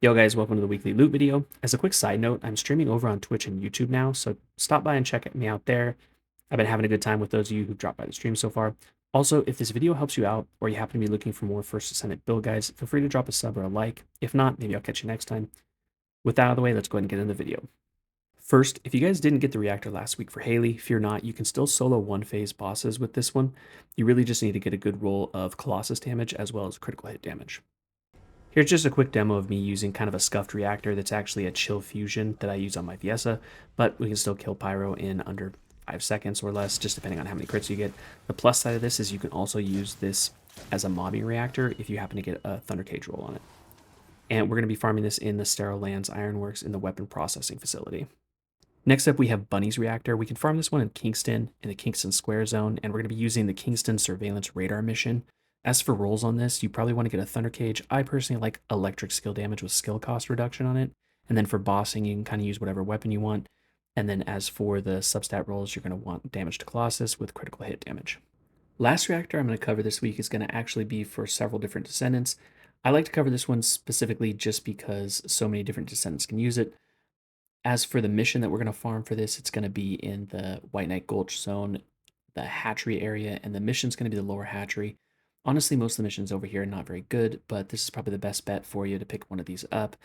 Yo guys, welcome to the weekly loot video. As a quick side note, I'm streaming over on Twitch and YouTube now, so stop by and check me out there. I've been having a good time with those of you who've dropped by the stream so far. Also, if this video helps you out, or you happen to be looking for more First Descendant build guides, feel free to drop a sub or a like. If not, maybe I'll catch you next time. With that out of the way, let's go ahead and get into the video. First, if you guys didn't get the reactor last week for Hailey, fear not, you can still solo one-phase bosses with this one. You really just need to get a good roll of Colossus damage as well as critical hit damage. Here's just a quick demo of me using kind of a scuffed reactor that's actually a chill fusion that I use on my viessa, but we can still kill pyro in under 5 seconds or less, just depending on how many crits you get. The plus side of this is you can also use this as a mobbing reactor if you happen to get a Thunder Cage roll on it. And we're going to be farming this in the Sterile Lands Ironworks in the weapon processing facility. Next up, we have Bunny's reactor. We can farm this one in Kingston, in the Kingston Square zone, and we're going to be using the Kingston Surveillance Radar mission. As for rolls on this, you probably want to get a Thunder Cage. I personally like electric skill damage with skill cost reduction on it. And then for bossing, you can kind of use whatever weapon you want. And then as for the substat rolls, you're going to want damage to Colossus with critical hit damage. Last reactor I'm going to cover this week is going to actually be for several different Descendants. I like to cover this one specifically just because so many different Descendants can use it. As for the mission that we're going to farm for this, it's going to be in the White Knight Gulch zone, the hatchery area, and the mission's going to be the lower hatchery. Honestly, most of the missions over here are not very good, but this is probably the best bet for you to pick one of these up.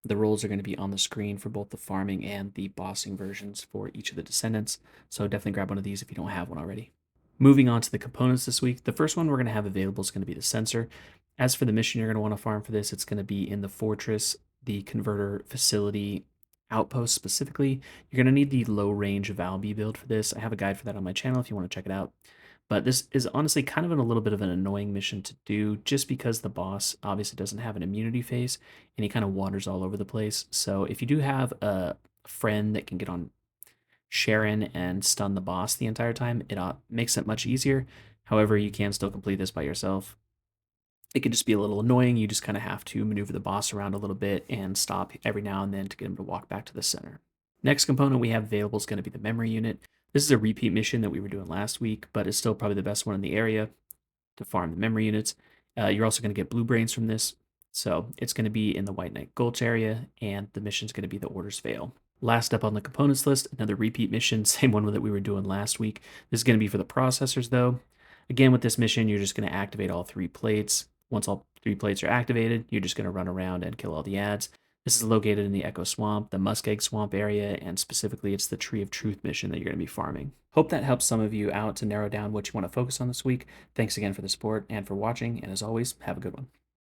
The roles are going to be on the screen for both the farming and the bossing versions for each of the Descendants, so definitely grab one of these if you don't have one already. Moving on to the components this week, the first one we're going to have available is going to be the sensor. As for the mission you're going to want to farm for this, it's going to be in the fortress, the converter facility outpost specifically. You're going to need the low range Valby build for this. I have a guide for that on my channel if you want to check it out. But this is honestly kind of a little bit of an annoying mission to do just because the boss obviously doesn't have an immunity phase and he kind of wanders all over the place. So if you do have a friend that can get on sharen and stun the boss the entire time, it makes it much easier. However, you can still complete this by yourself. It can just be a little annoying. You just kind of have to maneuver the boss around a little bit and stop every now and then to get him to walk back to the center. Next component we have available is going to be the memory unit. This is a repeat mission that we were doing last week, but it's still probably the best one in the area to farm the memory units. You're also going to get blue brains from this. So it's going to be in the White Knight Gulch area, and the mission is going to be the Orders Veil. Last up on the components list, another repeat mission, same one that we were doing last week. This is going to be for the processors though. Again, with this mission, you're just going to activate all 3 plates. Once all 3 plates are activated, you're just going to run around and kill all the ads. This is located in the Echo Swamp, the Muskegg Swamp area, and specifically it's the Tree of Truth mission that you're going to be farming. Hope that helps some of you out to narrow down what you want to focus on this week. Thanks again for the support and for watching, and as always, have a good one.